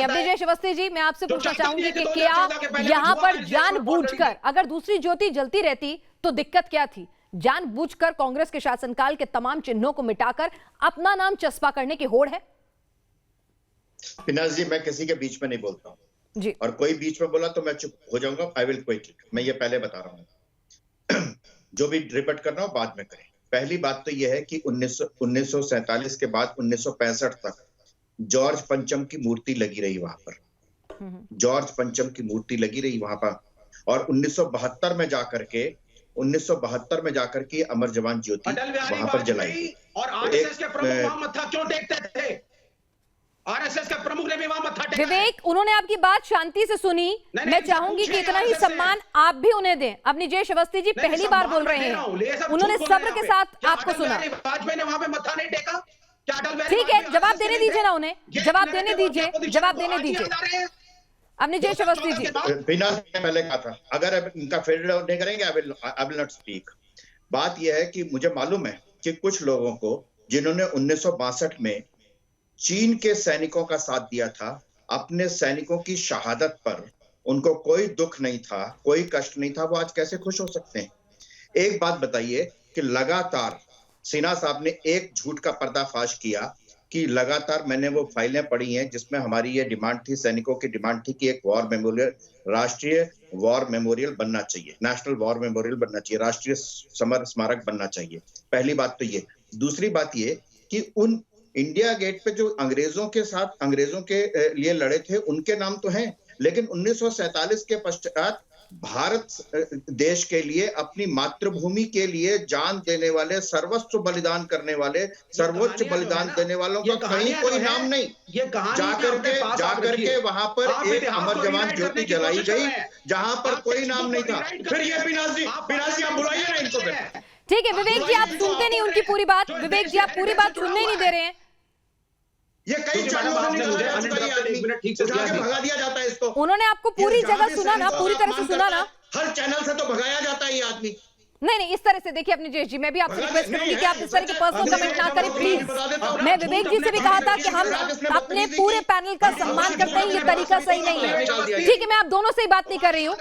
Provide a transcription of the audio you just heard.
अब विजय श्रीवास्तव जी, मैं आपसे पूछना चाहूंगी कि क्या यहाँ पर जानबूझकर, अगर दूसरी ज्योति जलती रहती तो दिक्कत क्या थी? जानबूझकर कांग्रेस के शासनकाल के तमाम चिन्हों को मिटाकर अपना नाम चस्पा करने की होड़ है? पिनाज जी, मैं किसी के बीच में नहीं बोलता हूँ जी, और कोई बीच में बोला तो मैं चुप हो जाऊंगा। I will quit. मैं ये पहले बता रहा हूँ। जो भी रिपोर्ट करना हो बाद में करें। पहली बात तो यह है कि 1947 के बाद 1965 तक जॉर्ज पंचम की मूर्ति लगी रही वहां पर। जॉर्ज पंचम की मूर्ति लगी रही वहां पर, और 1972 में जाकर के अमर जवान ज्योति वहां पर जलाई। और आरएसएस के प्रमुख वहां मत्था क्यों टेकते थे? आरएसएस के प्रमुख ने भी वहां मत्था टेका। विवेक, उन्होंने आपकी बात शांति से सुनी। मैं चाहूंगी कि इतना ही सम्मान आप भी उन्हें दें। अब विजय श्रीवास्तव जी पहली बार बोल रहे हैं, उन्होंने सब्र के साथ आपको सुना। वाजपेयी ने वहां पे मत्था नहीं टेका? ठीक है, जवाब देने दीजिए ना उन्हें, जवाब देने दीजिए, जवाब देने दीजिए। अब विजय श्रीवास्तव जी, बिना पहले कहा था, अगर इनका फेड नहीं करेंगे आई विल नॉट स्पीक। बात यह है कि मुझे मालूम है कि कुछ लोगों को जिन्होंने 1962 में चीन के सैनिकों का साथ दिया था, अपने सैनिकों की शहादत पर उनको कोई दुख नहीं था, कोई कष्ट नहीं था, वो आज कैसे खुश हो सकते हैं? एक बात बताइए कि लगातार सिन्हा साहब ने एक झूठ का पर्दाफाश किया कि लगातार मैंने वो फाइलें पढ़ी हैं जिसमें हमारी ये डिमांड थी, सैनिकों की डिमांड थी कि एक वॉर मेमोरियल, राष्ट्रीय वॉर मेमोरियल बनना चाहिए, नेशनल वॉर मेमोरियल बनना चाहिए, राष्ट्रीय समर स्मारक बनना चाहिए। पहली बात तो ये। दूसरी बात ये कि उन इंडिया गेट पे जो अंग्रेजों के लिए लड़े थे उनके नाम तो हैं, लेकिन 1947 के पश्चात भारत देश के लिए, अपनी मातृभूमि के लिए जान देने वाले, सर्वस्व बलिदान करने वाले, सर्वोच्च बलिदान देने वालों का कहीं कोई नाम नहीं। जाकर के वहां पर एक अमर जवान ज्योति जलाई गई जहां पर कोई नाम नहीं था। फिर ये पिनाजी आप बुलाइए ना इनको। ठीक है विवेक जी, आप सुनते नहीं उनकी पूरी बात। विवेक जी, आप पूरी बात सुनने ही नहीं दे रहे हैं। ये कई चैनलों से भगा दिया जाता है इसको। उन्होंने आपको पूरी जगह सुना ना, पूरी तरह से सुना ना? हर चैनल से तो भगाया जाता है ये आदमी। नहीं, इस तरह से देखिए अपनी जेश जी, मैं भी आपसे रिक्वेस्ट करूंगी कि आप इस तरह के पर्सनल कमेंट ना करें प्लीज। मैं विवेक जी से भी कहा था कि हम अपने पूरे पैनल का सम्मान करते हैं, ये तरीका सही नहीं है। ठीक है, मैं आप दोनों से ही बात नहीं कर रही हूँ।